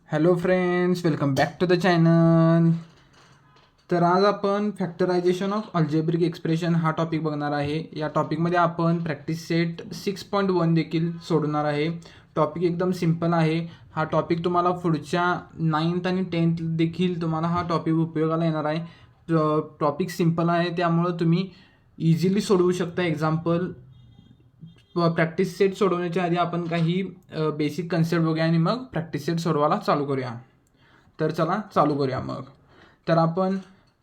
Hello friends, welcome back to the channel. तर आज आपण फॅक्टरायझेशन ऑफ अल्जेब्रिक एक्सप्रेशन हा टॉपिक बघणार आहे. या टॉपिकमध्ये आपण प्रॅक्टिस सेट 6.1 देखील सोडवणार आहे. टॉपिक एकदम सिम्पल आहे. हा टॉपिक तुम्हाला पुढच्या 9th आणि 10th देखील तुम्हाला हा टॉपिक उपयोगाला येणार आहे. टॉपिक सिम्पल आहे, त्यामुळं तुम्ही इझिली सोडवू शकता. एक्झाम्पल प्रॅक्टिस सेट सोडवण्याच्या आधी आपण काही बेसिक कन्सेप्ट बघूया आणि मग प्रॅक्टिस सेट सोडवायला चालू करूया. तर चला चालू करूया मग. तर आपण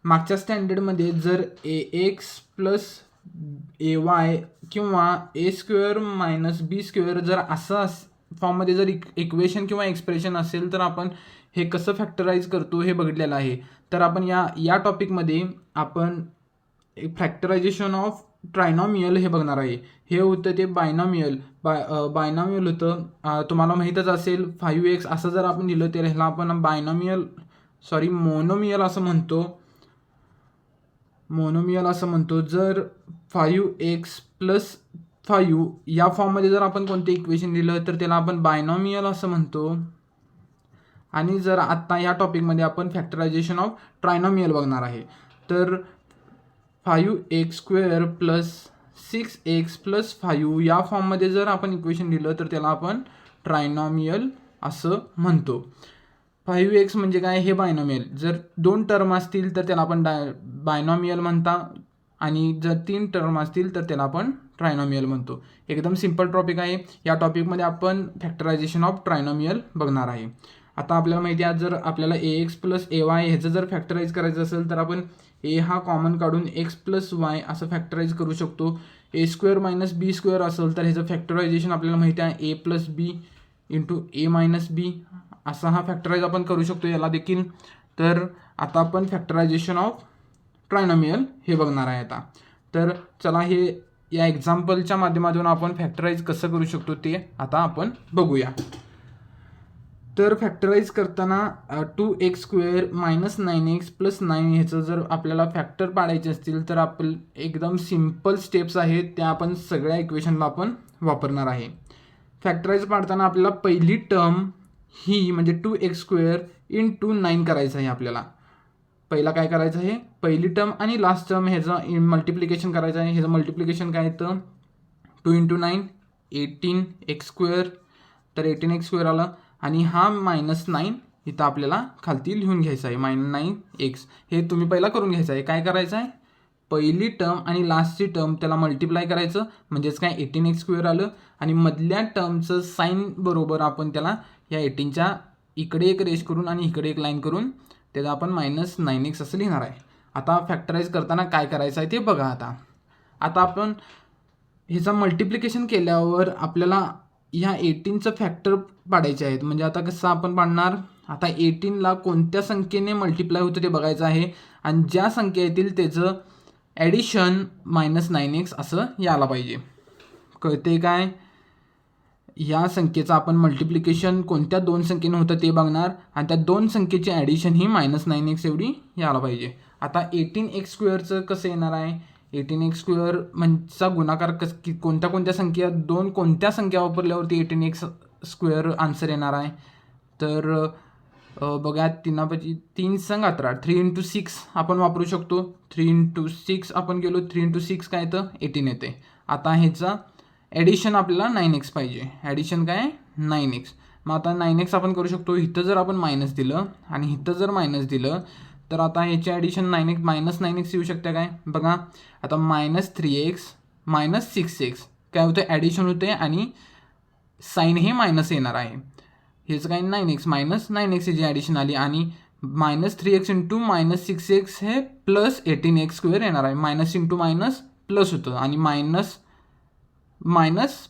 मागच्या स्टँडर्डमध्ये जर ए एक्स प्लस ए वाय किंवा ए स्क्वेअर मायनस बी स्क्वेअर जर असं फॉर्ममध्ये जर इक्वेशन किंवा एक्सप्रेशन असेल तर आपण हे कसं फॅक्टराईज करतो हे बघितलेलं आहे. तर आपण या टॉपिकमध्ये आपण फॅक्टरायझेशन ऑफ ट्रायनॉमियल हे बघणार आहे. हे होतं ते बायनॉमियल होतं. तुम्हाला माहीतच असेल 5x असं जर आपण दिलं तर ह्याला आपण मोनोमियल असं म्हणतो. जर 5x प्लस 5 या फॉर्ममध्ये जर आपण कोणतं इक्वेशन दिलं तर त्याला आपण बायनॉमियल असं म्हणतो. आणि जर आत्ता या टॉपिकमध्ये आपण फॅक्टरायझेशन ऑफ ट्रायनॉमियल बघणार आहे. तर 5x² प्लस 6x प्लस 5 या फॉर्ममध्ये जर आपण इक्वेशन दिलं तर त्याला आपण ट्रायनॉमियल असं म्हणतो. 5x म्हणजे काय, हे बायनॉमियल. जर 2 टर्म असतील तर त्याला आपण बायनॉमियल म्हणता आणि जर 3 टर्म असतील तर त्याला आपण ट्रायनॉमियल म्हणतो. एकदम सिम्पल टॉपिक आहे. या टॉपिकमध्ये आपण फॅक्टरायझेशन ऑफ ट्रायनॉमियल बघणार आहे. आता आपल्याला माहिती आहे, जर आपल्याला ए एक्स प्लस ए वाय ह्याचं जर फॅक्टराईज करायचं असेल तर आपण ए हा कॉमन काढून एक्स प्लस वाय असं फॅक्टराईज करू शकतो. ए स्क्वेअर मायनस बी स्क्वेअर असेल तर ह्याचं फॅक्टरायझेशन आपल्याला माहिती आहे ए प्लस बी इंटू ए मायनस बी असा हा फॅक्टराईज आपण करू शकतो याला देखील. तर आता आपण फॅक्टरायझेशन ऑफ ट्रायनॉमियल हे बघणार आहे आता. तर चला हे या एक्झाम्पलच्या माध्यमातून आपण फॅक्टराईज कसं करू शकतो ते आता आपण बघूया. तर फॅक्टराईज करताना 2x² मायनस 9x प्लस 9 ह्याचं जर आपल्याला फॅक्टर पाडायचे असतील तर आपण एकदम सिम्पल स्टेप्स आहेत त्या आपण सगळ्या इक्वेशनला आपण वापरणार आहे. फॅक्टराईज पाडताना आपल्याला पहिली टर्म ही म्हणजे 2x² इंटू 9 करायचं आहे. आपल्याला पहिला काय करायचं आहे, पहिली टर्म आणि लास्ट टर्म ह्याचं मल्टिप्लिकेशन करायचं आहे. ह्याचं मल्टिप्लिकेशन काय येतं, 2 इंटू 9 18x². तर 18x² आलं आणि हा -9 इथं आपल्याला खालती लिहून घ्यायचं आहे. -9x हे तुम्ही पहिला करून घ्यायचं आहे. काय करायचं आहे, पहिली टर्म आणि लास्टची टर्म त्याला मल्टिप्लाय करायचं म्हणजेच काय 18x² आलं आणि मधल्या टर्मचं साईन बरोबर आपण त्याला या 18च्या इकडे एक रेश करून आणि इकडे एक लाईन करून त्याला आपण -9x असं लिहिणार आहे. आता फॅक्टराईज करताना काय करायचं आहे ते बघा. आता आपण ह्याचं मल्टिप्लिकेशन केल्यावर आपल्याला ह्या 18चं फॅक्टर पाडायचे आहेत. म्हणजे आता कसं आपण पाडणार, आता 18ला कोणत्या संख्येने मल्टिप्लाय होतं ते बघायचं आहे आणि ज्या संख्या येतील त्याचं ॲडिशन -9x असं यायला पाहिजे. कळते काय, या संख्येचं आपण मल्टिप्लिकेशन कोणत्या 2 संख्येने होतं ते बघणार आणि त्या 2 संख्येची ॲडिशन ही -9x एवढी यायला पाहिजे. आता 18x² कसं येणार आहे, 18x² म्हणजे गुणाकार कोणत्या संख्या, कोणत्या संख्या वापरल्यावरती 18x² आन्सर येणार आहे. तर बघा 3 संग 18, 3 इंटू 6 आपण वापरू शकतो. 3 इंटू 6 आपण गेलो, 3 इंटू 6 काय येतं, 18 येते. आता ह्याचा ॲडिशन आपल्याला 9x पाहिजे. ॲडिशन काय 9x. मग आता 9x आपण करू शकतो. इथं जर आपण मायनस दिलं आणि इथं जर मायनस दिलं तर आता ह्याची ॲडिशन -9x येऊ शकते काय बघा. आता -3x मायनस 6x काय होतं, ॲडिशन होते आणि साईन हे मायनस येणार आहे. हेच काय 9x मायनस 9x जी ॲडिशन आली आणि -3x इंटू -6x हे प्लस 18x² येणार आहे. मायनस इंटू मायनस प्लस होतं आणि मायनस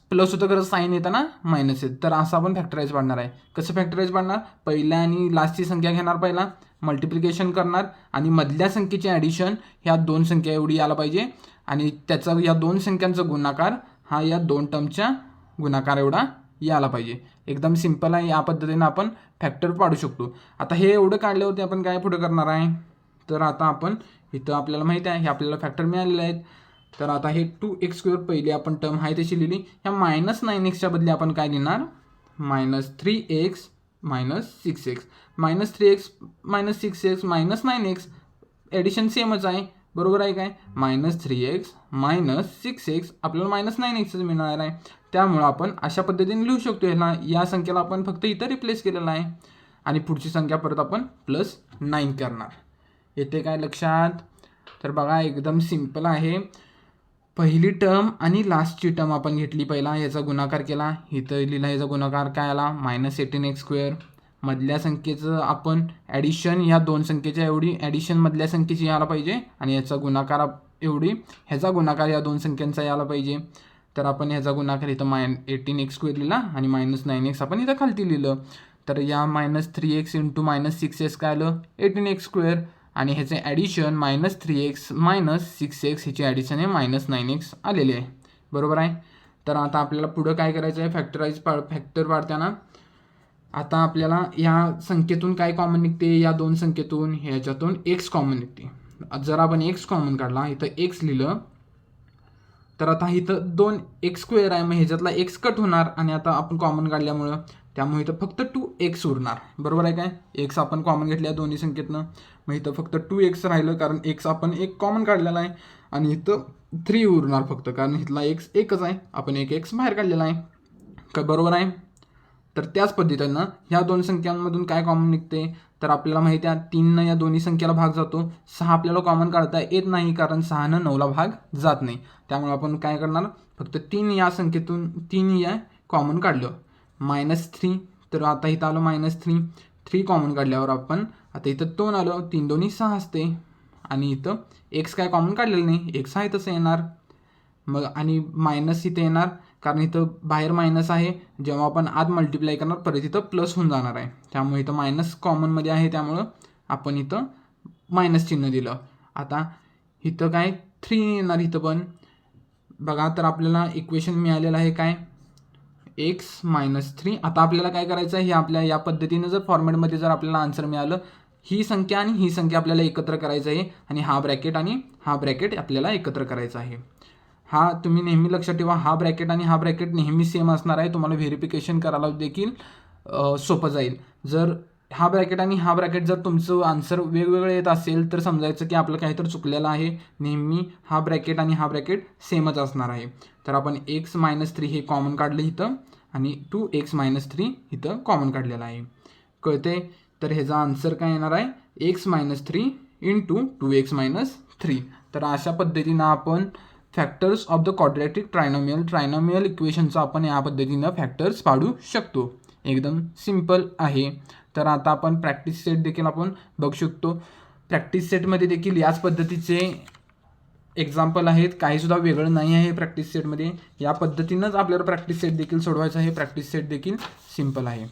प्लस होतं, खरं साईन येताना मायनस येत. तर असं आपण फॅक्टराईज पाडणार आहे. कसं फॅक्टराईज पाडणार, पहिल्या आणि लास्टची संख्या घेणार, पहिला मल्टिप्लिकेशन करणार आणि मधल्या संख्येची ॲडिशन ह्या 2 संख्या एवढी यायला पाहिजे आणि त्याचा या 2 संख्यांचा गुणाकार हा या 2 टर्मच्या गुणाकार एवढा यायला पाहिजे. एकदम सिम्पल आहे. या पद्धतीने आपण फॅक्टर पाडू शकतो. आता हे एवढं काढल्यावरती आपण काय पुढे करणार आहे, तर आता आपण इथं आपल्याला माहिती आहे हे आपल्याला फॅक्टर मिळालेले आहेत. तर आता हे 2x² पहिली आपण टर्म आहे तशी लिहिली. ह्या -9xच्या बदली आपण काय लिहिणार, -3x -6x -3x -6x -9x addition सेमच आहे, बरोबर आहे काय. -3x -6x आपल्याला -9x मिळणार आहे. त्यामुळं आपण अशा पद्धतीने लिहू शकतो ह्याला. या संख्येला आपण फक्त इथं रिप्लेस केलेलं आहे आणि पुढची संख्या परत आपण +9 करणार. येते काय लक्षात. तर बघा एकदम सिम्पल आहे. पहिली टर्म आणि लास्टची टर्म आपण घेतली, पहिला याचा गुणाकार केला, इथं लिहिला याचा गुणाकार काय आला -18x². मधल्या संख्येचं आपण ॲडिशन या दोन संख्येच्या एवढी ॲडिशन मधल्या संख्येची यायला पाहिजे आणि याचा गुणाकार एवढी ह्याचा गुणाकार या दोन संख्यांचा यायला पाहिजे. तर आपण ह्याचा गुणाकार इथं -18x² लिहिला आणि -9x आपण इथं खालती लिहिलं. तर या -3x × -6x काय आलं 18x² आणि ह्याचे ॲडिशन -3x -6x ह्याची ॲडिशन आहे -9x आलेली आहे, बरोबर आहे. तर आता आपल्याला पुढं काय करायचं आहे, फॅक्टर पाडताना आता आपल्याला या संख्येतून काय कॉमन निघते, या दोन संख्येतून ह्याच्यातून x कॉमन निघते. जर आपण x कॉमन काढला, इथं x लिहिलं, तर आता इथं 2x² आहे, मग ह्याच्यातला x कट होणार आणि आता आपण कॉमन काढल्यामुळं त्यामुळे इथं फक्त 2x उरणार, बरोबर आहे काय. x आपण कॉमन घेतल्या दोन्ही संख्येतनं, मग इथं फक्त 2x राहिलं कारण x आपण एक कॉमन काढलेला आहे आणि इथं 3 उरणार फक्त कारण इथला x एकच आहे, आपण एक x बाहेर काढलेला आहे का, बरोबर आहे. तर त्याच पद्धतीनं ह्या दोन संख्यांमधून काय कॉमन निघते, तर आपल्याला माहिती आहे 3नं या दोन्ही संख्येला भाग जातो, 6 आपल्याला कॉमन काढता येत नाही कारण 6नं 9ला भाग जात नाही. त्यामुळे आपण काय करणार, फक्त 3 या संख्येतून 3 या कॉमन काढलं. -3 तर आता इथं आलं -3 कॉमन काढल्यावर आपण आता इथं 2 आलं, 3 दोन्ही 6 असते आणि इथं x काय कॉमन काढलेलं नाही, x आहे तसं येणार. मग आणि मायनस इथं येणार कारण इथं बाहेर मायनस आहे, जेव्हा आपण आत मल्टिप्लाय करणार परत इथं प्लस होऊन जाणार आहे, त्यामुळे इथं मायनस कॉमनमध्ये आहे त्यामुळं आपण इथं मायनस चिन्ह दिलं. आता इथं काय 3 येणार इथं पण बघा. तर आपल्याला इक्वेशन मिळालेलं आहे काय x -3. आता आपल्याला काय करायचं आहे, हे आपल्या या पद्धतीनं जर फॉर्मॅटमध्ये जर आपल्याला आन्सर मिळालं, ही संख्या आणि ही संख्या आपल्याला एकत्र करायचं आहे आणि हा ब्रॅकेट आणि हा ब्रॅकेट आपल्याला एकत्र करायचा आहे. हा तुम्ही नेहमी लक्षात ठेवा, हा ब्रॅकेट आणि हा ब्रॅकेट नेहमी सेम असणार आहे, तुम्हाला व्हेरिफिकेशन करायला देखील सोपं जाईल. जर हा ब्रॅकेट आणि हा ब्रॅकेट जर तुमचं आन्सर वेगवेगळं येत असेल तर समजायचं की आपलं काहीतरी चुकलेलं आहे. नेहमी हा ब्रॅकेट आणि हा ब्रॅकेट सेमच असणार आहे. तर आपण x -3 हे कॉमन काढलं इथं आणि 2x -3 इथं कॉमन काढलेलं आहे, कळते. तर ह्याचा आन्सर काय येणार आहे x -3 × 2x -3. तर अशा पद्धतीनं आपण factors of the quadratic trinomial इक्वेशनचं आपण या पद्धतीनं फॅक्टर्स पाडू शकतो. एकदम सिम्पल आहे. तर आता आपण प्रॅक्टिस सेट देखील आपण बघू शकतो. प्रॅक्टिस सेटमध्ये देखील याच पद्धतीचे एक्झाम्पल आहेत, काहीसुद्धा वेगळं नाही आहे प्रॅक्टिस सेटमध्ये. या पद्धतीनंच आपल्याला प्रॅक्टिस सेट देखील सोडवायचं आहे. प्रॅक्टिस सेट देखील सिम्पल आहे.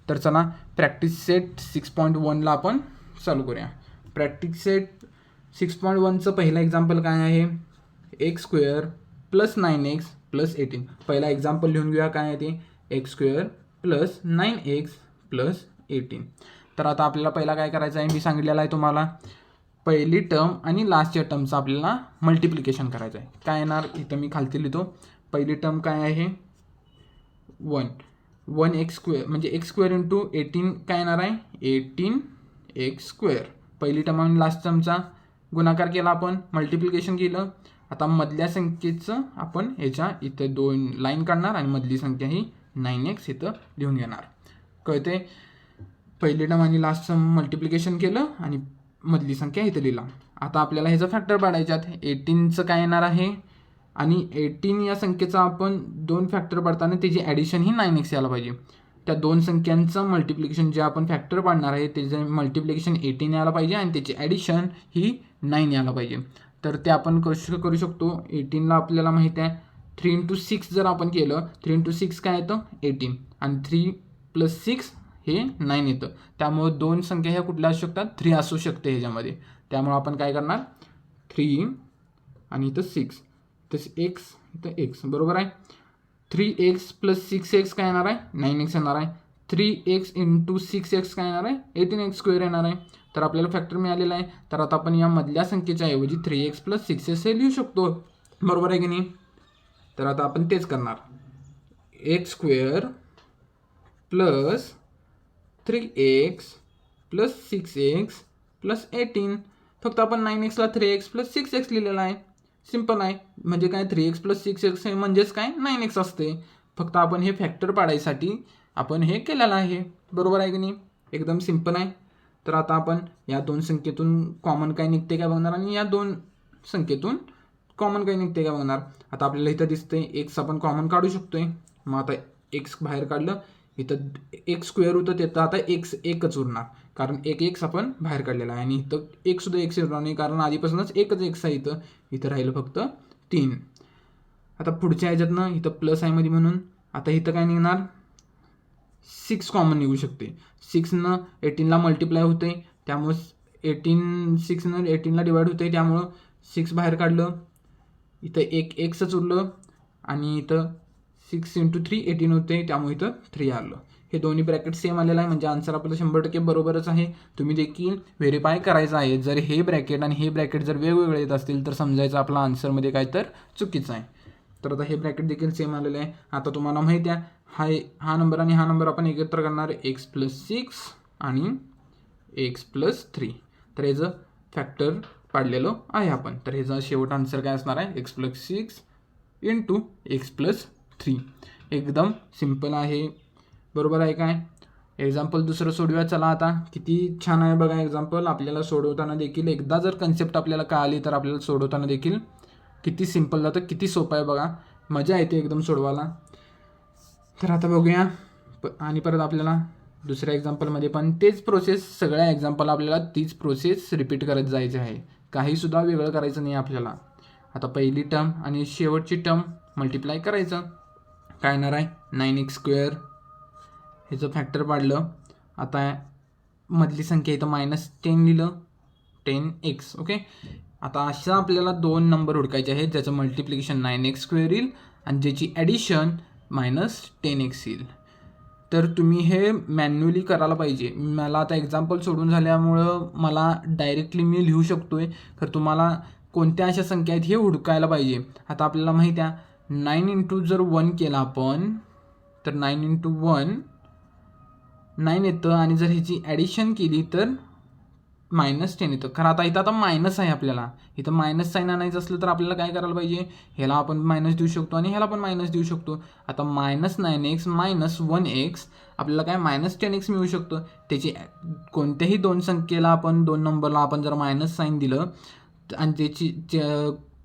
तर चला प्रॅक्टिस सेट 6.1ला आपण चालू करूया. प्रॅक्टिस सेट 6.1चं पहिलं एक्झाम्पल काय आहे, x² + 9x + 18. पहिला एक्झाम्पल लिहून घेऊया काय आहे ते, x² + 9x + 18. तर आता आपल्याला पहिला काय करायचं आहे, मी सांगितलेलं आहे तुम्हाला, पहिली टर्म आणि लास्टच्या टर्मचं आपल्याला मल्टिप्लिकेशन करायचं आहे. काय येणार इथं मी खालती लिहितो. पहिली टर्म काय आहे 1x² म्हणजे x² × 18 काय येणार आहे 18x². पहिली टर्म आणि लास्ट टर्मचा गुणाकार केला आपण, मल्टिप्लिकेशन केलं. आता मधल्या संख्येचं आपण ह्याच्या इथं 2 लाईन काढणार आणि मधली संख्या ही 9x इथं लिहून घेणार, कळते. पहिली टर्म आणि लास्ट टर्म मल्टिप्लिकेशन केलं आणि मधली संख्या इथं लिहिला. आता आपल्याला ह्याचं फॅक्टर पाडायच्यात. 18चं काय येणार आहे आणि 18 या संख्येचा आपण 2 फॅक्टर पाडताना त्याची ॲडिशन ही 9x यायला पाहिजे. त्या दोन संख्यांचं मल्टिप्लिकेशन जे आपण फॅक्टर पाडणार आहे त्याचं मल्टिप्लिकेशन 18 यायला पाहिजे आणि त्याची ॲडिशन ही 9 यायला पाहिजे. तर ते आपण करू शकतो. 18ला आपल्याला माहिती आहे 3 × 6 जर आपण केलं, 3 × 6 काय येतं 18 आणि 3 + 6 हे 9 येतं. त्यामुळे दोन संख्या ह्या कुठल्या असू शकतात 3 असू शकते ह्याच्यामध्ये. त्यामुळे आपण काय करणार 3 आणि इथं 6 तसं x इथं x, बरोबर आहे. 3x + 6x काय येणार आहे 9x येणार आहे. 3x × 6x काय येणार आहे 18x² येणार आहे. तर आपल्याला फॅक्टर मिळालेला आहे. तर आता आपण या मधल्या संख्येच्या ऐवजी 3x + 6x हे लिहू शकतो, बरोबर आहे की नाही. तर आता आपण तेच करणार, x² + 3x plus 6x plus 18. फक्त आपण 9x ला 3x प्लस 6x लिहिलेला आहे. सिम्पल आहे. म्हणजे काय 3x प्लस 6x हे म्हणजेच काय 9x असते. फक्त आपण हे फॅक्टर पाडायसाठी आपण हे केलेलं आहे. बरोबर आहे की नाही? एकदम सिम्पल आहे. तर आता आपण या दोन संख्येतून कॉमन काय निघते काय बघणार आणि या दोन संख्येतून कॉमन काय निघते काय बघणार. आता आपल्याला इथं दिसतंय एक्स आपण कॉमन काढू शकतोय. मग आता एक्स बाहेर काढलं, इथं एक्स स्क्वेअर होतं तिथं आता एक्स एकच उरणार, कारण एक एक्स आपण बाहेर काढलेला आहे. आणि इथं एक सुद्धा एक्स उरणार नाही, कारण आधीपासूनच एकच एक्स आहे. इथं राहिलं फक्त 3. आता पुढच्या ह्याच्यातनं इथं प्लस आहे मध्ये म्हणून आता इथं काय निघणार 6 कॉमन निघू शकते. 6नं 18ला मल्टिप्लाय होते, त्यामुळं 6नं 18ला डिवाइड होते, त्यामुळं 6 बाहेर काढलं, इथं एक एक्सच उरलं आणि इथं 6 × 3 18 होते, त्यामुळे इथं 3 आलं. हे दोन्ही ब्रॅकेट सेम आलेलं आहे, म्हणजे आन्सर आपलं 100% बरोबरच आहे. तुम्ही देखील व्हेरीफाय करायचं आहे. जर हे ब्रॅकेट आणि हे ब्रॅकेट जर वेगवेगळे येत असतील तर समजायचं आपला आन्सरमध्ये काय तर चुकीचं आहे. तर आता हे ब्रॅकेट देखील सेम आलेलं आहे. आता तुम्हाला माहिती आहे हा नंबर आणि हा नंबर आपण एकत्र करणार x + 6 आणि x + 3. तर याचं फॅक्टर पाडलेलं आहे आपण. तर ह्याचा शेवट आन्सर काय असणार आहे x + 6 × x + 3. एकदम सिम्पल आहे. बरोबर आहे काय? एक्झाम्पल दुसरं सोडूया. चला आता किती छान आहे बघा एक्झाम्पल. आपल्याला सोडवताना देखील एकदा जर कन्सेप्ट आपल्याला कळाली तर आपल्याला सोडवताना देखील किती सिम्पल जातं, किती सोपं आहे बघा. मजा येते एकदम सोडवायला. तर आता बघूया आणि परत आपल्याला दुसऱ्या एक्झाम्पलमध्ये पण तेच प्रोसेस, सगळ्या एक्झाम्पल आपल्याला तीच प्रोसेस रिपीट करत जायची आहे. काहीसुद्धा वेगळं करायचं नाही आपल्याला. आता पहिली टर्म आणि शेवटची टर्म मल्टिप्लाय करायचं. काय येणार आहे 9x². ह्याचं फॅक्टर पाडलं. आता मधली संख्या इथं -10 लिहिलं, 10x. ओके. आता अशा आपल्याला दोन नंबर हुडकायचे आहेत ज्याचं मल्टिप्लिकेशन 9x² येईल आणि ज्याची ॲडिशन -10x येईल. तर तुम्ही हे मॅन्युअली करायला पाहिजे. मला आता एक्झाम्पल सोडून झाल्यामुळं मला डायरेक्टली मी लिहू शकतो आहे. तर तुम्हाला कोणत्या अशा संख्या आहेत हे हुडकायला पाहिजे. आता आपल्याला माहिती आहे 9 × जर 1 केला आपण तर 9 × 1 9 येतं आणि जर ह्याची ॲडिशन केली तर -10 येतं. खरं आता इथं मायनस आहे, आपल्याला इथं मायनस साईन आणायचं असलं तर आपल्याला काय करायला पाहिजे, ह्याला आपण मायनस देऊ शकतो आणि ह्याला पण मायनस देऊ शकतो. आता -9x - 1x आपल्याला काय -10x मिळू शकतं. त्याची कोणत्याही दोन संख्येला आपण दोन नंबरला आपण जर मायनस साईन दिलं आणि त्याची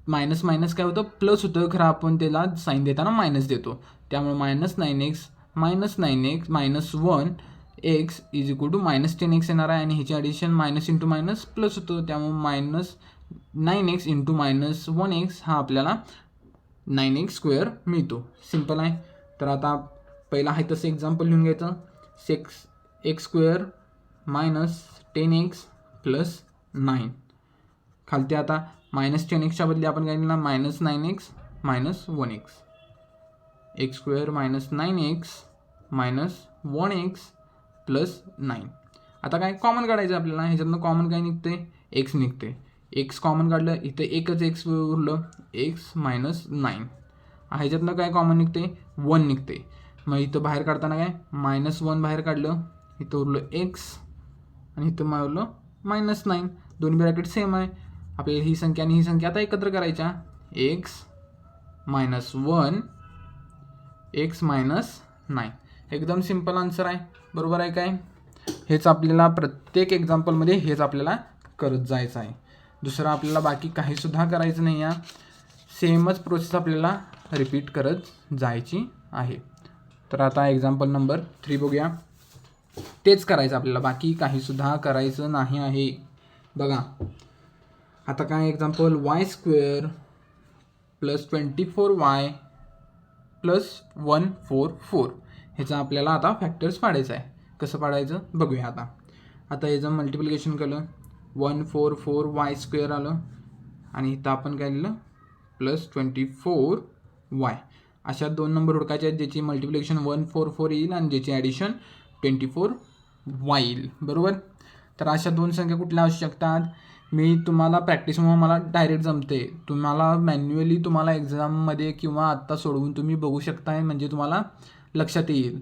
मायनस मायनस काय होतं प्लस होतं, खरं आपण त्याला साईन देताना मायनस देतो. त्यामुळे -9x - 9x -1x = -10x येणार आहे आणि ह्याची addition minus into minus plus होतं, त्यामुळे -9x × -1x हा आपल्याला 9x² मिळतो. सिम्पल आहे. तर आता पहिला आहे तसं एक्झाम्पल लिहून घ्यायचं. x² - 10x + 9. खालते आता -10xच्या बदली आपण काय लिहिणार -9x - 1x. x² - 9x - 1x + 9. आता काय कॉमन काढायचं आपल्याला. ह्याच्यातनं कॉमन काय निघते x निघते. x कॉमन काढलं, इथं एकच x उरलं, x - 9. ह्याच्यातनं काय कॉमन निघते 1 निघते. मग इथं बाहेर काढताना काय -1 बाहेर काढलं, इथं उरलं x आणि इथं उरलं -9. दोन्ही ब्रॅकेट सेम आहे. आपल्याला ही संख्या आणि ही संख्या आता एकत्र करायच्या. x - 1 x - 9. एकदम सिम्पल आन्सर आहे. बरोबर आहे काय? हेच आपल्याला प्रत्येक एक्झाम्पलमध्ये हेच आपल्याला करत जायचं आहे. दुसरं आपल्याला बाकी काहीसुद्धा करायचं नाही आहे. सेमच प्रोसेस आपल्याला रिपीट करत जायची आहे. तर आता एक्झाम्पल नंबर 3 बघूया. तेच करायचं आपल्याला, बाकी काहीसुद्धा करायचं नाही आहे. बघा आता काय एक्झाम्पल y² + 24y + 144. ह्याचा आपल्याला आता फॅक्टर्स पाडायचं आहे. कसं पाडायचं बघूया. आता ह्याचं मल्टिप्लिकेशन केलं 144y² आलं आणि इथं आपण काय लिहिलं +24y. अशा दोन नंबर हुडकायचे आहेत ज्याची मल्टिप्लिकेशन 144 येईल आणि ज्याची ॲडिशन 24y येईल. बरोबर. तर अशा दोन संख्या कुठल्या असू शकतात. मी तुम्हाला प्रॅक्टिसमुळे मला डायरेक्ट जमते. तुम्हाला मॅन्युअली तुम्हाला एक्झाममध्ये किंवा आत्ता सोडवून तुम्ही बघू शकताय, म्हणजे तुम्हाला लक्षात येईल.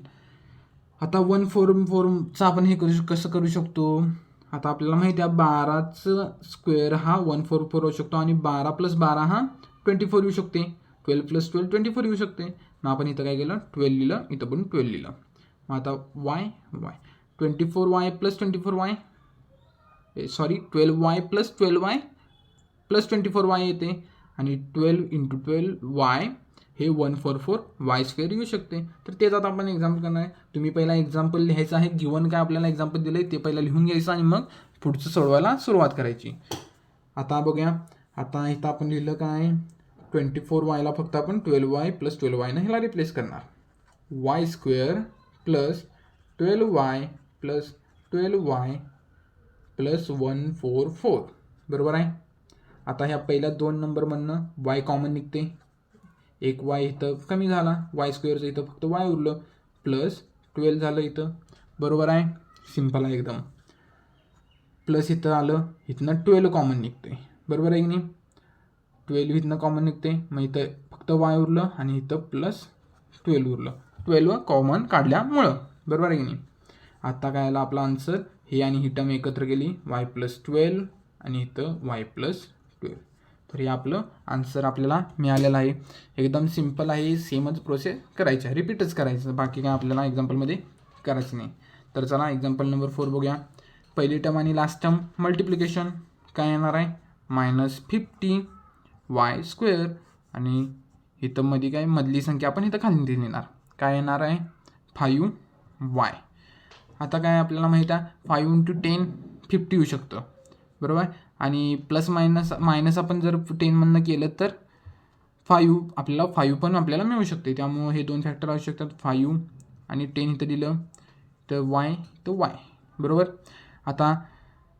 आता 144चा आपण हे कसं करू शकतो. आता आपल्याला माहिती आहे 12चं स्क्वेअर हा 144 होऊ शकतो आणि 12 + 12 हा 24 येऊ शकते. 12 + 12 24 येऊ शकते. मग आपण इथं काय केलं 12 लिहिलं, इथं पण 12 लिहिलं. मग आता y 24y + 24y 12y + 12y + 24y येते आणि 12 × 12y हे 144y² येऊ शकते. तर तेच आता आपण एक्झाम्पल करणार आहे. तुम्ही पहिला एक्झाम्पल लिहायचं आहे. गिवन काय आपल्याला एक्झाम्पल दिलं आहे ते पहिला लिहून घ्यायचं आणि मग पुढचं सोडवायला सुरुवात करायची. आता बघूया. आता इथं आपण लिहिलं काय 24yला फक्त आपण 12y + 12y ह्याला रिप्लेस करणार. y² + 12y + 12y + 144 बरोबर आहे. आता ह्या पहिल्या 2 नंबरमधनं y कॉमन निघते. एक y इथं कमी झाला. y² इथं फक्त y उरलं प्लस 12 झालं इथं बरोबर आहे. सिम्पल आहे एकदम. प्लस इथं आलं, इथनं 12 कॉमन निघते बरोबर आहे की नाही. 12 इथनं कॉमन निघते. मग इथं फक्त y उरलं आणि इथं प्लस 12 उरलं. 12 कॉमन काढल्यामुळं बरोबर आहे की नाही. आता काय आलं आपला आन्सर. हे आणि ही टर्म एकत्र केली y + 12 आणि इथं y + 12. तर हे आपलं आन्सर आपल्याला मिळालेलं आहे. एकदम सिम्पल आहे. सेमच प्रोसेस करायची आहे, रिपीटच करायचं, बाकी काय आपल्याला एक्झाम्पलमध्ये करायचं नाही. तर चला एक्झाम्पल नंबर 4 बघूया. पहिली टर्म आणि लास्ट टर्म मल्टिप्लिकेशन काय येणार आहे -50y² आणि इथं मध्ये काय मधली संख्या आपण इथं खाली लिहिणार. काय येणार आहे 5y. आता काय आपल्याला माहीत आहे 5 × 10 50 येऊ शकतं बरोबर. आणि प्लस मायनस आपण जर 10मधनं केलं तर 5 आपल्याला 5 पण आपल्याला मिळू शकते. त्यामुळे हे 2 फॅक्टर असू शकतात. 5 आणि 10 इथं दिलं तर y तर y बरोबर. आता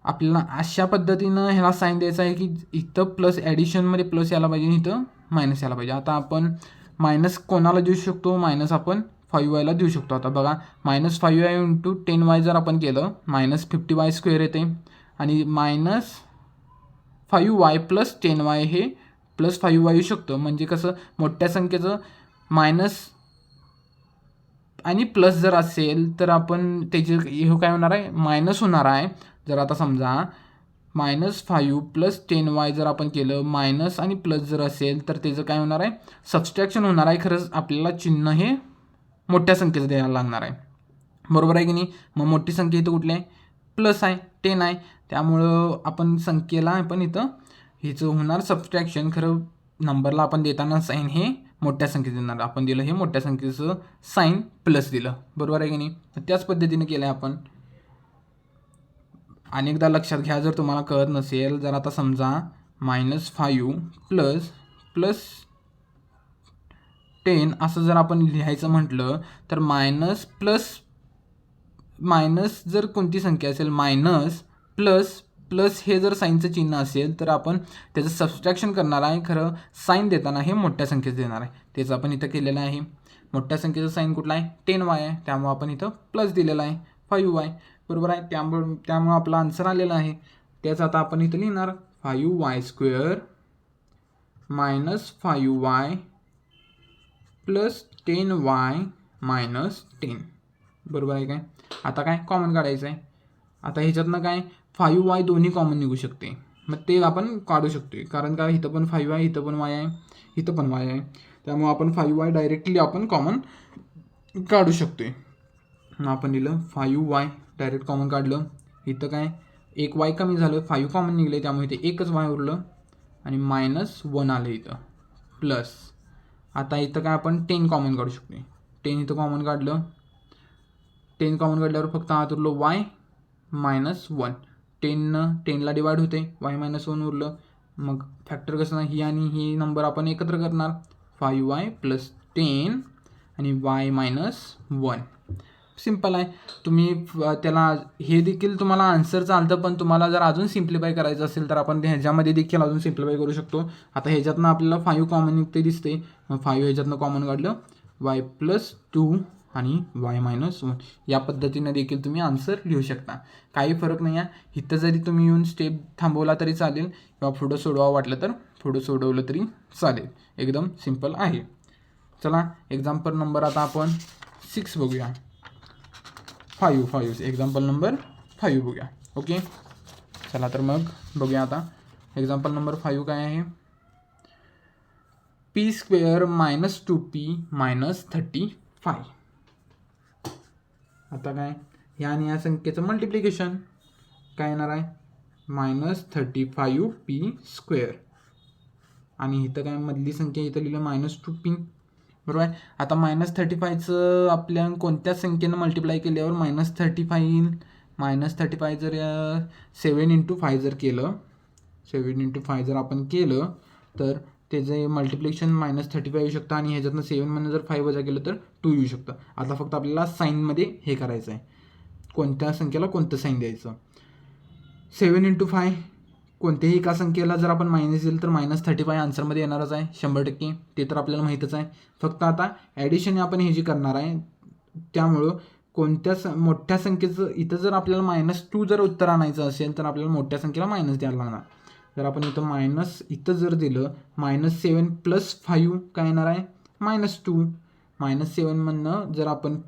आपल्याला अशा पद्धतीनं ह्याला साईन द्यायचं आहे की इथं प्लस ॲडिशनमध्ये प्लस यायला पाहिजे, इथं मायनस यायला पाहिजे. आता आपण मायनस कोणाला देऊ शकतो, मायनस आपण 5yला देऊ शकतो. आता बघा -5y × 10y जर आपण केलं -50y² येते आणि -5y + 10y हे +5y येऊ शकतं. म्हणजे कसं मोठ्या संख्येचं मायनस आणि प्लस जर असेल तर आपण त्याचे हे काय होणार आहे मायनस होणार आहे. जर आता समजा -5 + 10y जर आपण केलं मायनस आणि प्लस जर असेल तर त्याचं काय होणार आहे सबस्ट्रॅक्शन होणार आहे. खरंच आपल्याला चिन्ह हे मोठ्या संख्येचं द्यायला लागणार आहे बरोबर आहे की नाही. मग मोठी संख्या इथं कुठली आहे प्लस आहे 10 आहे. त्यामुळं आपण संख्येला आपण इथं हिचं होणार सबस्ट्रॅक्शन. खरं नंबरला आपण देताना साईन हे मोठ्या संख्येचं देणार. आपण दिलं हे मोठ्या संख्येचं साईन प्लस दिलं बरोबर आहे की नाही. त्याच पद्धतीने केलं आहे आपण. अनेकदा लक्षात घ्या जर तुम्हाला कळत नसेल. जर आता समजा -5 + 10 असं जर आपण लिहायचं म्हटलं तर मायनस जर कोणती संख्या असेल मायनस प्लस हे जर साईनचं चिन्ह असेल तर आपण त्याचं सबस्ट्रॅक्शन करणार आहे. खरं साईन देताना हे मोठ्या संख्येचं देणार आहे. त्याचं आपण इथं केलेलं आहे. मोठ्या संख्येचं साईन कुठला आहे 10y आहे. त्यामुळं आपण इथं प्लस दिलेला आहे 5y बरोबर आहे. त्यामुळं आपला आन्सर आलेला आहे. त्याच आता आपण इथं लिहिणार 5y² - 5y + 10y - 10 बरोबर आहे काय. आता काय कॉमन काढायचं आहे. आता ह्याच्यातनं काय 5y दोन्ही कॉमन निघू शकते. मग ते आपण काढू शकतो कारण काय इथं पण 5 आहे, इथं पण y आहे, इथं पण y आहे. त्यामुळे आपण 5y डायरेक्टली आपण कॉमन काढू शकतो. मग आपण दिलं 5y डायरेक्ट कॉमन काढलं. इथं काय एक y कमी झालं 5 कॉमन निघले त्यामुळे इथे एकच y उरलं आणि -1 आलं इथं प्लस. आता इथं काय आपण 10 कॉमन काढू शकतो. 10 इथं कॉमन काढलं. 10 कॉमन काढल्यावर फक्त आत उरलं y -1. 10ला डिवाइड होते y -1 उरलं. मग फॅक्टर कसं ही आणि ही नंबर आपण एकत्र करणार 5y + 10 आणि y -1. सिम्पल आहे. तुम्ही त्याला हे देखील तुम्हाला आन्सर चालतं पण तुम्हाला जर अजून सिम्प्लिफाय करायचं असेल तर आपण ह्याच्यामध्ये देखील अजून सिम्प्लिफाय करू शकतो. आता ह्याच्यातनं आपल्याला 5 कॉमन निघते दिसते. मग 5 ह्याच्यातनं कॉमन काढलं y + 2 आणि y -1 या पद्धतीने देखील तुम्ही आन्सर लिहू शकता. काही फरक नाही आहे. इथं जरी तुम्ही येऊन स्टेप थांबवला तरी चालेल किंवा पुढं सोडवावं वाटलं तर पुढं सोडवलं तरी चालेल. एकदम सिम्पल आहे. चला एक्झाम्पल नंबर आता आपण 6 बघूया. 5 एक्झाम्पल नंबर 5 बघूया. ओके, चला तर मग बघूया आता एक्झाम्पल नंबर 5 काय आहे. p² - 2p - 35. आता काय ह्या आणि या संख्येचं मल्टिप्लिकेशन काय येणार आहे -35p². आणि इथं काय मधली संख्या इथं लिहिलं -2p, बरोबर आहे. आता -35चं आपल्या कोणत्या संख्येनं मल्टिप्लाय केल्यावर -35 येईल. -35 जर 7 × 5 जर केलं, 7 × 5 जर आपण केलं तर त्याचं मल्टिप्लिकेशन -35 येऊ शकतं. आणि ह्याच्यातनं 7 जर 5 वजा केलं तर 2 येऊ शकतं. आता फक्त आपल्याला साईनमध्ये हे करायचं आहे, कोणत्या संख्येला कोणतं साईन द्यायचं. 7 × 5 कोणत्याही एका संख्येला जर आपण मायनस दिलं तर -35 आन्सरमध्ये येणारच आहे 100%. ते तर आपल्याला माहीतच आहे. फक्त आता ॲडिशन आपण हे जी करणार आहे, त्यामुळं कोणत्या मोठ्या संख्येचं इथं जर आपल्याला -2 जर उत्तर आणायचं असेल तर आपल्याला मोठ्या संख्येला मायनस द्यायला लागणार. जर आपण इथं मायनस इथं जर दिलं -7 + 5 काय येणार आहे -2. -7 जर आपण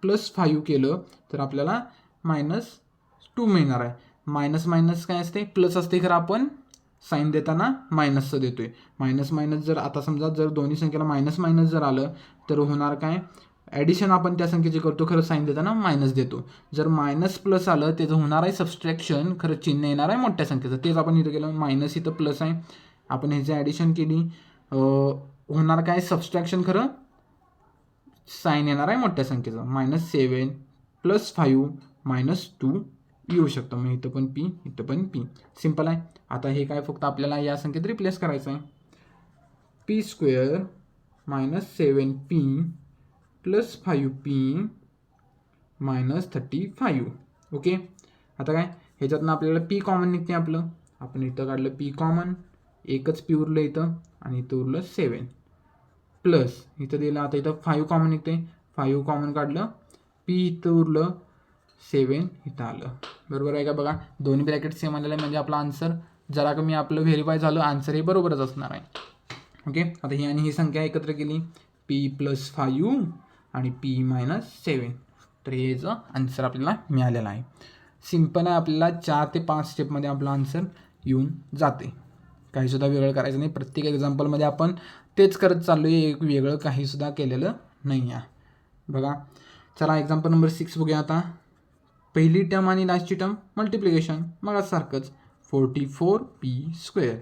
+5 केलं तर आपल्याला -2 मिळणार आहे. मायनस काय असते, प्लस असते, खरं आपण साईन देताना मायनसचं देतोय. मायनस जर आता समजा जर दोन्ही संख्येला मायनस जर आलं तर होणार काय, ॲडिशन आपण त्या संख्येचे करतो, खरं साईन देताना मायनस देतो. जर मायनस प्लस आलं त्याचं होणार आहे सबस्ट्रॅक्शन, खरं चिन्ह येणार आहे मोठ्या संख्येचं. तेच आपण इथं केलं, मायनस इथं प्लस आहे, आपण ह्याची ॲडिशन केली, होणार काय सबस्ट्रॅक्शन, खरं साईन येणार आहे मोठ्या संख्येचं. -7 + 5 - 2 येऊ शकतं. मग इथं पण p, इथं पण p. सिम्पल आहे. आता हे काय फक्त आपल्याला या संख्येत रिप्लेस करायचं आहे. p² - 7p + 5p - 35. ओके, आता काय ह्याच्यातनं आपल्याला p कॉमन निघते आपलं. आपण इथं काढलं p कॉमन, एकच p उरलं इथं, आणि इथं उरलं 7 प्लस इथं दिलं. आता इथं 5 कॉमन निघते, 5 कॉमन काढलं, p इथं उरलं, 7 इथं आलं. बरोबर आहे का बघा, दोन्ही ब्रॅकेट सेम आलेलं आहे म्हणजे आपला आन्सर जरा कमी आपलं व्हेरीफाय झालं, आन्सर हे बरोबरच असणार आहे. ओके, आता ही आणि ही संख्या एकत्र केली, p + 5 आणि p - 7, तर हेचं आन्सर आपल्याला मिळालेलं आहे. सिम्पल आहे, आपल्याला 4 ते 5 स्टेपमध्ये आपलं आन्सर येऊन जाते. काहीसुद्धा वेगळं करायचं नाही. प्रत्येक एक्झाम्पलमध्ये आपण तेच करत चाललो आहे, एक वेगळं काहीसुद्धा केलेलं नाही आहे. बघा, चला एक्झाम्पल नंबर 6 बघूया. आता पहिली टर्म आणि लास्टची टर्म मल्टिप्लिकेशन मग सारखंच 44p²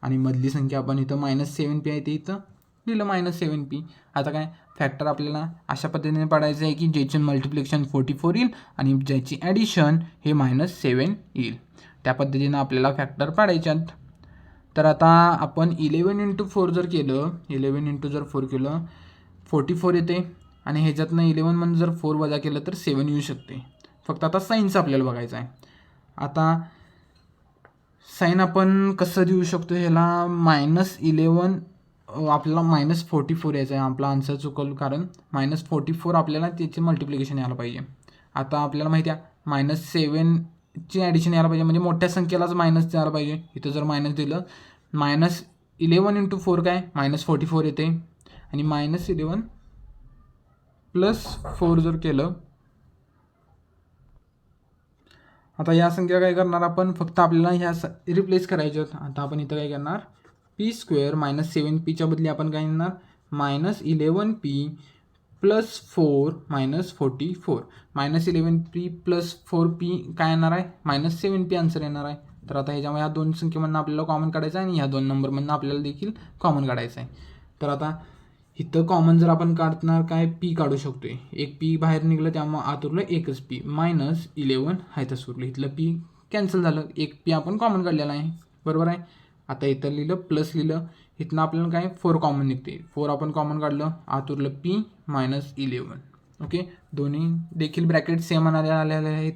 आणि मधली संख्या आपण इथं -7p आहे, ते इथं लिहिलं -7p. आता काय फॅक्टर आपल्याला अशा पद्धतीने पाडायचं आहे की ज्याची मल्टिप्लिकेशन 44 येईल आणि ज्याची ॲडिशन हे -7 येईल. त्या पद्धतीनं आपल्याला फॅक्टर पाडायच्यात. तर आता आपण 11 × 4 जर केलं, 11 × 4 केलं 44 येते, आणि ह्याच्यातनं 11 जर 4 वजा केलं तर 7 येऊ शकते. फक्त आता साईनचं आपल्याला बघायचं आहे. आता साईन आपण कसं देऊ शकतो ह्याला, -11 आपल्याला -44 यायचं आहे. आपला आन्सर चुकवलं, कारण -44 आपल्याला त्याचे मल्टिप्लिकेशन यायला पाहिजे. आता आपल्याला माहिती आहे -7ची ॲडिशन यायला पाहिजे, म्हणजे मोठ्या संख्येलाच मायनस द्यायला पाहिजे. इथं जर मायनस दिलं, -11 × 4 काय -44 येते, आणि -11 + 4 जर केलं, आता या संख्या काय करणार आपण, फक्त आपल्याला ह्या रिप्लेस करायच्या आहेत. आता आपण इथं काय करणार, p² - 7pच्या बदली आपण काय करणार -11p + 4 - 44. -11p + 4p काय येणार आहे -7p आन्सर येणार आहे. तर आता ह्याच्यामुळे ह्या दोन संख्येमधून आपल्याला कॉमन काढायचं आहे, आणि ह्या दोन नंबरमधून आपल्याला देखील कॉमन काढायचं आहे. तर आता इथं कॉमन जर आपण काढणार काय, p काढू शकतोय. एक p बाहेर निघलं, त्यामुळे आत उरलं एकच p, -11 आहे तसं उरलं. इथलं p कॅन्सल झालं, एक p आपण कॉमन काढलेला आहे, बरोबर आहे. आता इथं लिहिलं प्लस लिहिलं, इथनं आपल्याला काय 4 कॉमन निघते, 4 आपण कॉमन काढलं, आत उरलं p -11. ओके, दोन्ही देखील ब्रॅकेट सेम आलेले आहेत.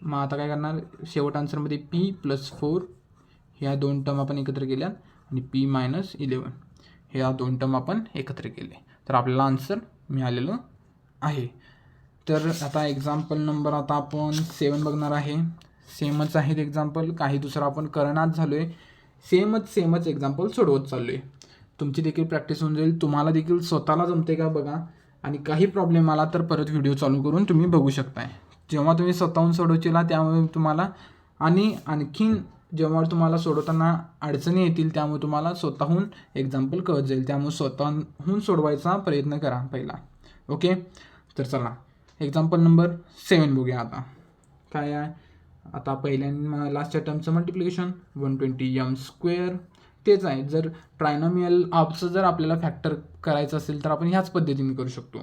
मग आता काय करणार, शेवट आन्सरमध्ये p + 4 ह्या दोन टर्म आपण एकत्र केल्या, आणि p -11 ह्या दोन टर्म आपण एकत्र केले, तर आपल्याला आन्सर मिळालेलं आहे. तर आता एक्झाम्पल नंबर आता आपण 7 बघणार आहे. सेमच आहेत एक्झाम्पल, काही दुसरं आपण करणाच झालो आहे, सेमच एक्झाम्पल सोडवत चाललो आहे. तुमची देखील प्रॅक्टिस होऊन जाईल, तुम्हाला देखील स्वतःला जमते का बघा. आणि काही प्रॉब्लेम आला तर परत व्हिडिओ चालू करून तुम्ही बघू शकताय. जेव्हा तुम्ही स्वतःहून सोडवशीला त्यामुळे तुम्हाला आणखीन जेव्हा तुम्हाला सोडवताना अडचणी येतील त्यामुळे तुम्हाला स्वतःहून एक्झाम्पल कळत जाईल. त्यामुळे स्वतःहून सोडवायचा प्रयत्न करा पहिला. ओके, तर चला एक्झाम्पल नंबर 7 बघूया. आता काय आहे, आता पहिल्या लास्टच्या टर्मचं मल्टिप्लिकेशन 120m². तेच आहे. जर ट्रायनॉमियल ऑफचं जर आपल्याला फॅक्टर करायचं असेल तर आपण ह्याच पद्धतीने करू शकतो.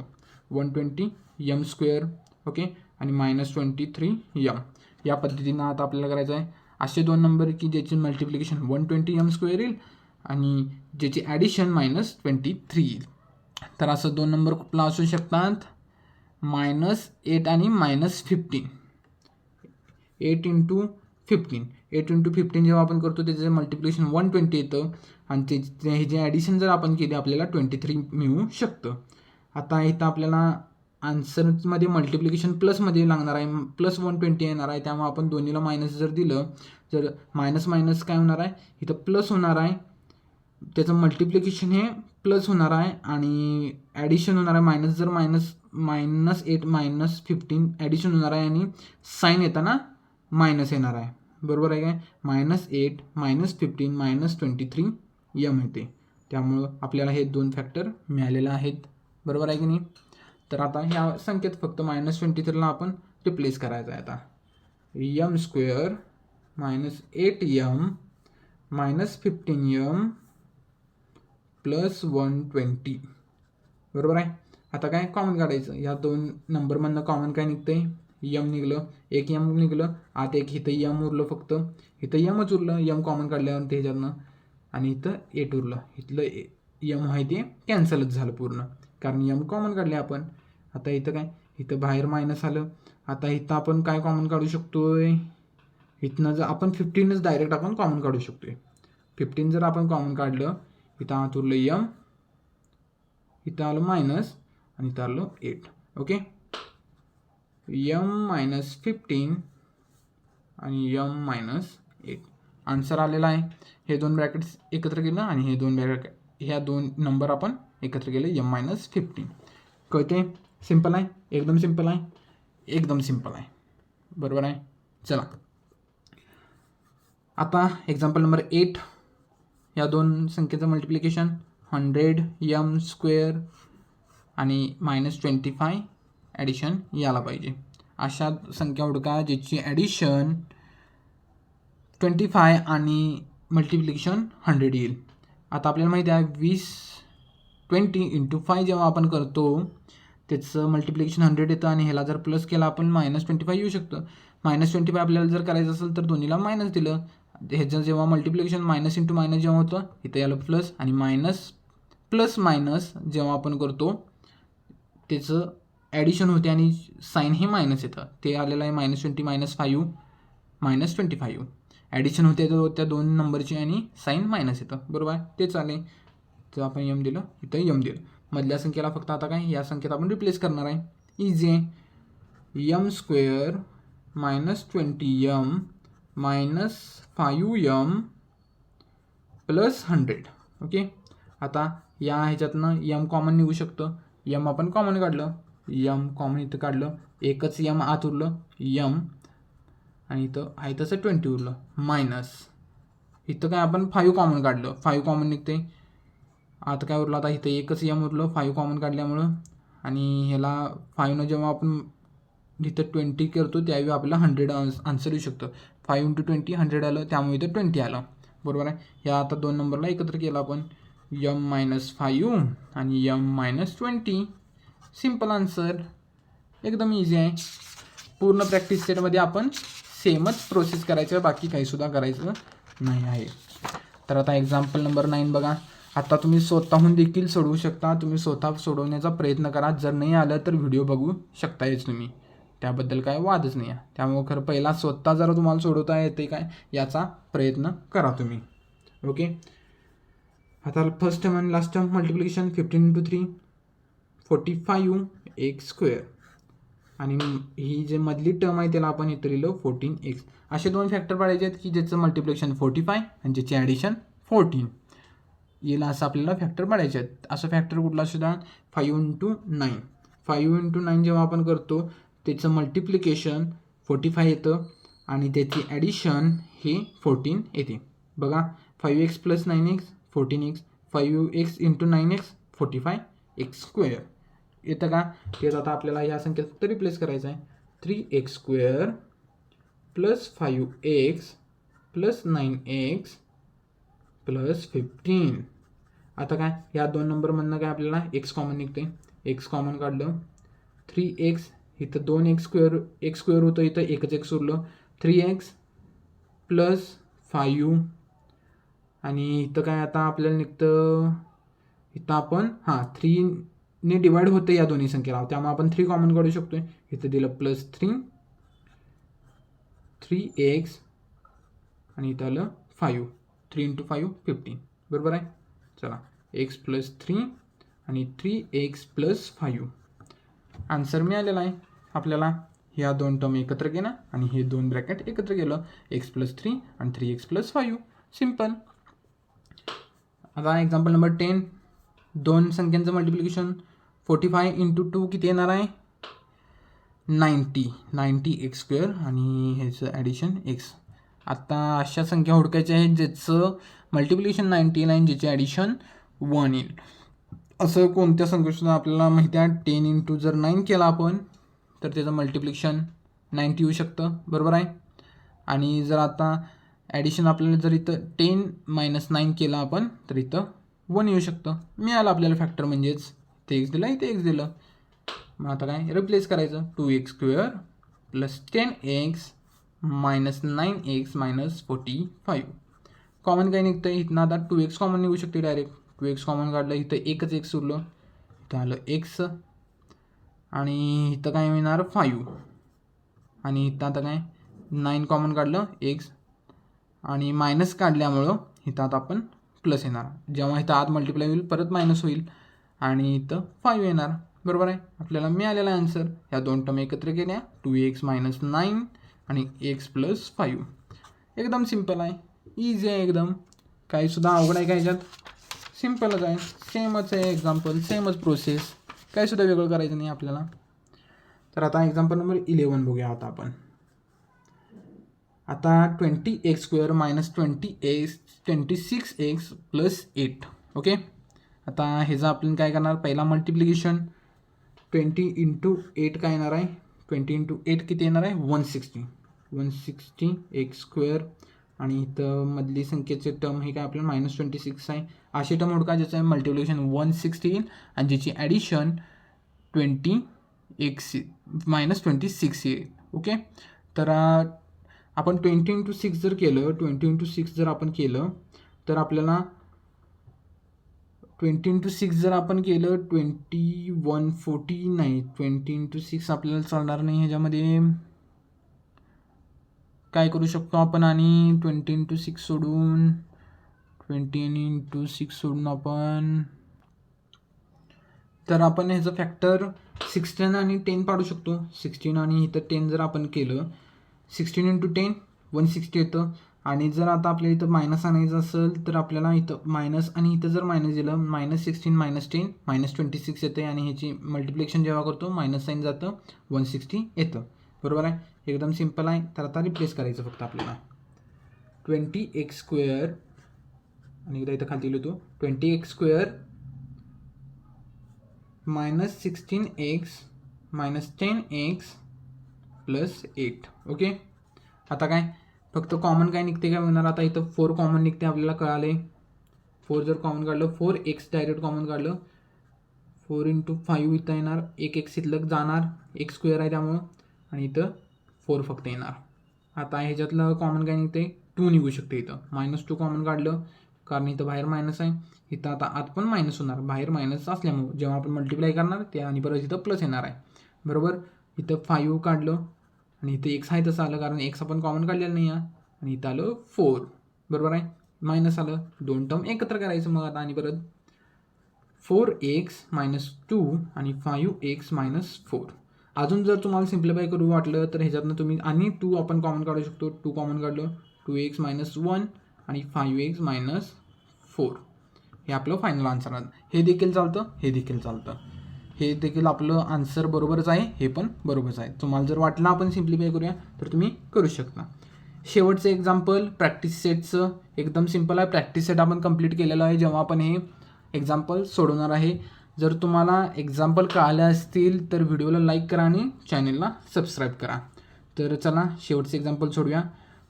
120m². ओके, आणि -23m या पद्धतीनं आता आपल्याला करायचं आहे. असे दोन नंबर की ज्याची मल्टिप्लिकेशन 120m² येईल आणि ज्याची ॲडिशन -23 येईल. तर असं दोन नंबर कुठला असू शकतात, -8 आणि -15. 8 × 15. 8 × 15 जेव्हा आपण करतो त्याचं मल्टिप्लिकेशन 120 येतं आणि हे जे ॲडिशन जर आपण केले आपल्याला 23 मिळू शकतं. आता इथं आपल्याला आन्सरमध्ये मल्टिप्लिकेशन प्लसमध्ये लागणार आहे, +120 येणार आहे. त्यामुळे आपण दोन्हीला मायनस जर दिलं, जर मायनस मायनस काय होणार आहे, इथं प्लस होणार आहे. त्याचं मल्टिप्लिकेशन हे प्लस होणार आहे आणि ॲडिशन होणार आहे. मायनस जर -8 -15 ॲडिशन होणार आहे आणि साईन येताना मायनस येणार आहे. बरोबर आहे काय, -8 -15 -23m येते. त्यामुळं आपल्याला हे दोन फॅक्टर मिळालेले आहेत. बरोबर आहे की नाही. तर आता ह्या संख्येत फक्त -23ला आपण रिप्लेस करायचं आहे. आता m² -8m -15m + 120. बरोबर आहे. आता काय कॉमन काढायचं, या दोन नंबरमधनं कॉमन काय निघतंय, m निघलं, एक m निघलं, आत एक इथं m उरलं, फक्त इथं mच उरलं, m कॉमन काढल्यावर त्याच्यातनं, आणि इथं 8 उरलं. इथलं m आहे ते कॅन्सलच झालं पूर्ण, कारण m कॉमन काढले आपण. आता इथं काय, इथं बाहेर मायनस आलं. आता इथं आपण काय कॉमन काढू शकतोय, इथनं जर आपण 15च डायरेक्ट आपण कॉमन काढू शकतोय. 15 जर आपण कॉमन काढलं, इथं आत उरलं m, इथं आलं मायनस आणि इथं आलं 8. ओके, m - 15 आणि m - 8 आन्सर आलेला आहे. हे दोन ब्रॅकेट्स एकत्र केलं आणि हे दोन ब्रॅकेट, ह्या दोन नंबर आपण एकत्र केले, m - 15. कळते, सिम्पल आहे, एकदम सिम्पल आहे, एकदम सिम्पल आहे. बरोबर आहे. चला आता एक्झाम्पल नंबर 8. या दोन संख्येचं मल्टिप्लिकेशन 100m² आणि -25 ॲडिशन याला पाहिजे. अशा संख्या हुडका ज्याची ॲडिशन 25 आणि मल्टिप्लिकेशन 100 येईल. आता आपल्याला माहिती आहे 20 × 5 जेव्हा आपण करतो त्याचं मल्टिप्लिकेशन 100 येतं आणि ह्याला जर प्लस केला आपण -25 येऊ शकतं. -25 आपल्याला जर करायचं असेल तर दोन्हीला मायनस दिलं. ह्याचं जेव्हा मल्टिप्लिकेशन मायनस × मायनस जेव्हा होतं इथं याला प्लस, आणि मायनस प्लस मायनस जेव्हा आपण करतो त्याचं ॲडिशन होते आणि साईन हे मायनस येतं. ते आलेलं आहे -20 -5 -25 ॲडिशन होते त्या दोन नंबरची आणि साईन मायनस येतं. बरोबर आहे, तेच आले. तर आपण m दिलं, इथं m दिलं. मधल्या संख्येला फक्त आता काय, या संख्येत आपण रिप्लेस करणार आहे. इझी आहे. m² -20m -5m + 100. ओके, आता या ह्याच्यातनं m कॉमन निघू शकतं. m आपण कॉमन काढलं, m कॉमन इथं काढलं, एकच m आत उरलं m, आणि इथं आहे तसं 20 उरलं, मायनस इथं काय आपण 5 कॉमन काढलं, 5 कॉमन निघते. आता काय उरलं, आता इथं एकच m उरलं 5 कॉमन काढल्यामुळं, आणि ह्याला 5 जेव्हा आपण इथं 20 करतो त्यावेळी आपल्याला 100 आन्सर येऊ शकतं. 5 × 20 100 आलं, त्यामुळे इथं 20 आलं. बरोबर आहे. ह्या आता दोन नंबरला एकत्र केलं आपण, m - 5 आणि m - 20. सिम्पल आन्सर, एकदम इझी आहे. पूर्ण प्रॅक्टिस सेटमध्ये आपण सेमच प्रोसेस करायचं, बाकी काहीसुद्धा करायचं नाही आहे. तर आता एक्झाम्पल नंबर 9 बघा. आता तुम्ही स्वतःहून देखील सोडवू शकता, तुम्ही स्वतः सोडवण्याचा प्रयत्न करा. जर नाही आलं तर व्हिडिओ बघू शकतायच तुम्ही, त्याबद्दल काय वादच नाही आहे. त्यामुळे खरं पहिला स्वतः जरा तुम्हाला सोडवता येते काय याचा प्रयत्न करा तुम्ही. ओके, आता फर्स्ट टर्म आणि लास्ट टर्म मल्टिप्लिकेशन 15 × 3 45x², आणि ही जे मधली टर्म आहे त्याला आपण इथं लिहिलं 14x. असे दोन फॅक्टर पाडायचे आहेत की ज्याचं मल्टिप्लिकेशन 45 आणि ज्याची ॲडिशन 14 येईल, असं आपल्याला फॅक्टर पाडायचे आहेत. असं फॅक्टर कुठला सुद्धा 5 इंटू 9. 5 इंटू 9 जेव्हा आपण करतो त्याचं मल्टिप्लिकेशन 45 येतं आणि त्याची ॲडिशन ही 14 येते. बघा 5x plus 9x 14x, 5x into 9x 45x square येतं का? तेच आता आपल्याला ह्या संख्येत फक्त रिप्लेस करायचं आहे. 3x square plus 5x plus 9x plus 15. आता काय ह्या दोन नंबरमधनं काय आपल्याला x कॉमन निघते. x कॉमन काढलं 3x इथं 2x स्क्वेअर होतं, इथं एकच x उरलं. 3x प्लस 5 आणि इथं काय आता आपल्याला निघतं, इथं आपण 3ने डिवाइड होते या दोन्ही संख्येला, त्यामुळे आपण 3 कॉमन काढू शकतो. इथं दिलं प्लस 3x आणि इथं आलं 5. 3 इंटू 5 15 बरोबर आहे. चला x प्लस 3 आणि 3x प्लस 5 आन्सर मिळालेला आहे आपल्याला. ह्या दोन टर्म एकत्र केल्या आणि हे दोन ब्रॅकेट एकत्र केलं, x प्लस 3 आणि 3x प्लस 5. सिम्पल. आता एक्झाम्पल नंबर 10. दोन संख्यांचं मल्टिप्लिकेशन 45 इंटू 2 किती येणार आहे 90 x स्क्वेअर आणि ह्याचं ॲडिशन x. आता अशा संख्या हुडकायच्या आहेत ज्याचं मल्टिप्लिकेशन 90 येईल आणि ज्याचे ॲडिशन 1 येईल. असं कोणत्या संख्येसुद्धा आपल्याला माहिती आहे. 10 इंटू जर 9 केला आपण तर त्याचं मल्टिप्लिकेशन 90 येऊ शकतं बरोबर आहे. आणि जर आता ॲडिशन आपल्याला जर इथं 10 मायनस 9 केलं आपण तर इथं 1 येऊ शकतं. मिळालं आपल्याला फॅक्टर, म्हणजेच ते x दिलं इथे x दिलं. मग आता काय रिप्लेस करायचं. 2x square plus 10x minus 9x minus 45. Common काय निघतं इथनं, आता 2x कॉमन निघू शकते डायरेक्ट. 2x कॉमन काढलं, इथं एकच x उरलं, इथं आलं x आणि इथं काय मिळणार 5 आणि इथं आता काय 9 कॉमन काढलं x आणि मायनस काढल्यामुळं इथं आता आपण प्लस येणार. जेव्हा इथं आत मल्टिप्लाय होईल परत मायनस होईल आणि इथं 5 येणार बरोबर आहे. आपल्याला मिळालेला आन्सर. ह्या दोन टर्म एकत्र केल्या 2x मायनस 9 आणि x प्लस 5. एकदम सिम्पल आहे, इझी आहे एकदम. काहीसुद्धा अवघड आहे का ह्याच्यात? सिम्पलच आहे, सेमच आहे एक्झाम्पल, सेमच प्रोसेस, काहीसुद्धा वेगळं करायचं नाही आपल्याला. तर आता एक्झाम्पल नंबर 11 बघूया आता आपण. आता 20x square minus 26x plus 8. Okay. आता ह्याचं आपण काय करणार, पहिला मल्टिप्लिकेशन 20 इंटू 8 काय येणार आहे, 20 इंटू 8 किती येणार आहे 160 x स्क्वेअर आणि इथं मधली संख्येचे टर्म हे काय आपल्याला मायनस 26 आहे. अशी टर्म हुडका ज्याचं आहे मल्टिप्लिकेशन 160 येईल आणि ज्याची ॲडिशन 20x मायनस 26 येईल. ओके. तर आपण 20 इंटू 6 जर केलं, 20 इंटू 6 जर आपण केलं तर आपल्याला 20 इंटू 6 जर आपण केलं 2140 नाही, 20 इंटू 6 आपल्याला चालणार नाही. ह्याच्यामध्ये काय करू शकतो आपण, आणि 20 इंटू 6 सोडून 20 इंटू 6 सोडून आपण तर आपण ह्याचं फॅक्टर 16 आणि 10 पाडू शकतो. 16 आणि इथं 10 जर आपण केलं, 16 इंटू 10 160 येतं. आणि जर आता आपल्याला इथं मायनस आणायचं असेल तर आपल्याला इथं मायनस आणि इथं जर मायनस दिलं, मायनस 16 मायनस 10 मायनस 26 येते आणि ह्याची मल्टिप्लिकेशन जेव्हा करतो मायनस साईन जातं 160 येतं बरोबर आहे. एकदम सिम्पल आहे. तर आता रिप्लेस करायचं फक्त आपल्याला. 20x स्क्वेअर आणि एकदा इथं खाली लिहितो 20x square minus 16x minus 10x plus 8. Okay. आता काय फक्त कॉमन काय निघते काय म्हणणार, आता इथं 4 कॉमन निघते आपल्याला कळाले. 4 जर कॉमन काढलं 4x डायरेक्ट कॉमन काढलं, 4 इंटू 5 इथं येणार, एक x इथलं जाणार, x स्क्वेअर आहे त्यामुळं, आणि इथं 4 फक्त येणार. आता ह्याच्यातलं कॉमन काय निघते 2 निघू शकते. इथं मायनस 2 कॉमन काढलं कारण इथं बाहेर मायनस आहे, इथं आता आत पण मायनस होणार, बाहेर मायनस असल्यामुळं जेव्हा आपण मल्टिप्लाय करणार ते आणि परत इथं प्लस येणार आहे बरोबर. इथं 5 काढलं आणि इथं एक्स आहे तसं आलं कारण एक्स आपण कॉमन काढलेलं नाही आहे, आणि इथं आलं 4 बरोबर आहे, मायनस आलं. दोन टर्म एकत्र करायचं मग आता, आणि परत 4x मायनस 2 आणि 5x मायनस 4. अजून जर तुम्हाला सिम्प्लिफाय करू वाटलं तर ह्याच्यातनं तुम्ही आणि 2 आपण कॉमन काढू शकतो. 2 कॉमन काढलं 2x मायनस 1 आणि 5x मायनस 4. हे आपलं फायनल आन्सर आहे. हे देखील चालतं, हे देखील चालतं. हे देखील आपलं आन्सर बरोबरच आहे, हे पण बरोबरच आहे. तुम्हाला जर वाटलं आपण सिम्प्लिफाय करूया तर तुम्ही करू शकता. शेवटचं एक्झाम्पल प्रॅक्टिस सेटचं एकदम सिम्पल आहे. प्रॅक्टिस सेट आपण कंप्लीट केलेलं आहे जेव्हा आपण हे एक्झाम्पल सोडवणार आहे. जर तुम्हाला एक्झाम्पल कळाले असतील तर व्हिडिओला लाईक करा आणि चॅनलला सबस्क्राईब करा. तर चला शेवटचं एक्झाम्पल सोडूया.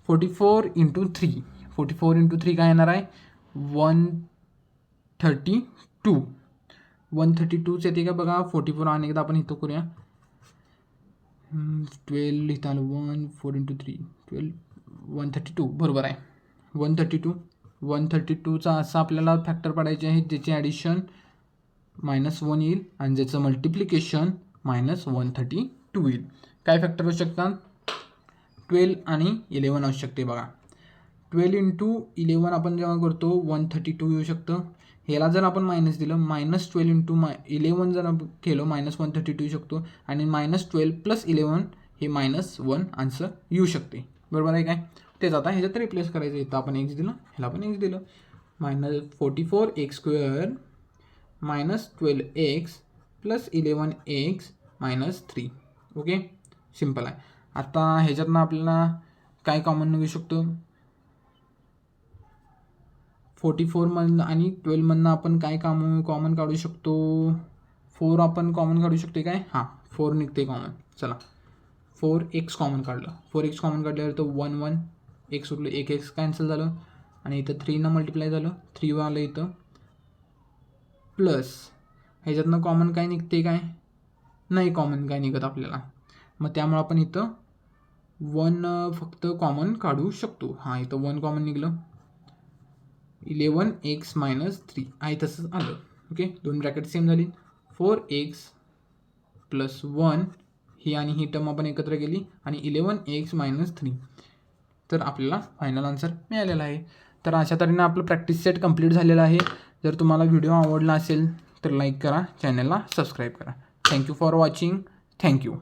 44 × 3. 44 × 3 काय येणार आहे? 132. 132च येते का बघा. 44 आणि एकदा आपण इथं करूया. 12 लिहिता आलं. 1 4 × 3 12 132 बरोबर आहे. 132चा असा आपल्याला फॅक्टर पाडायचे आहे ज्याची ॲडिशन -1 येईल आणि ज्याचं मल्टिप्लिकेशन -132 येईल. काय फॅक्टर होऊ शकतात? 12 आणि 11 असू शकते बघा. 12 × 11 आपण जेव्हा करतो 132 येऊ शकतं. ह्याला जर आपण मायनस दिलं -12 × 11 जर आपण केलं -132 येऊ शकतो आणि -12 + 11 हे -1 आन्सर येऊ शकते. बरोबर आहे काय? तेच आता ह्याच्यात रिप्लेस करायचं. इथं आपण x दिलं, ह्याला आपण x दिलं. -44x² -12x + 11x -3. Okay, simple आहे. आता ह्याच्यातनं आपल्याला काय कॉमन निघू शकतो? 44 आणि 12 आपण काय कॉमन काढू शकतो? 4 आपण कॉमन काढू शकतो काय? हां, 4 निघते कॉमन. चला 4x कॉमन काढलं. 4x कॉमन काढल्यावर तर 1 1 x उरलं, 1x कॅन्सल झालं आणि इथं 3 मल्टिप्लाय झालं, 3 आलं इथं प्लस ह्याच्यातनं कॉमन काय निघते काय? नाही कॉमन काय निघत आपल्याला. मग त्यामुळे आपण इथं 1 फक्त कॉमन काढू शकतो. हां, इथं 1 कॉमन निघलं. 11x -3 आहे तसंच आलं. ओके, 2 ब्रॅकेट सेम झाली. 4x + 1 ही आणि ही टर्म आपण एकत्र केली आणि 11x -3. तर आपल्याला फायनल आन्सर मिळालेला आहे. तर अशा तऱ्हेने आपलं प्रॅक्टिस सेट कंप्लीट झालेला आहे. जर तुम्हाला व्हिडिओ आवडला असेल तर लाईक करा, चॅनलला सबस्क्राईब करा. Thank you for watching. थँक्यू.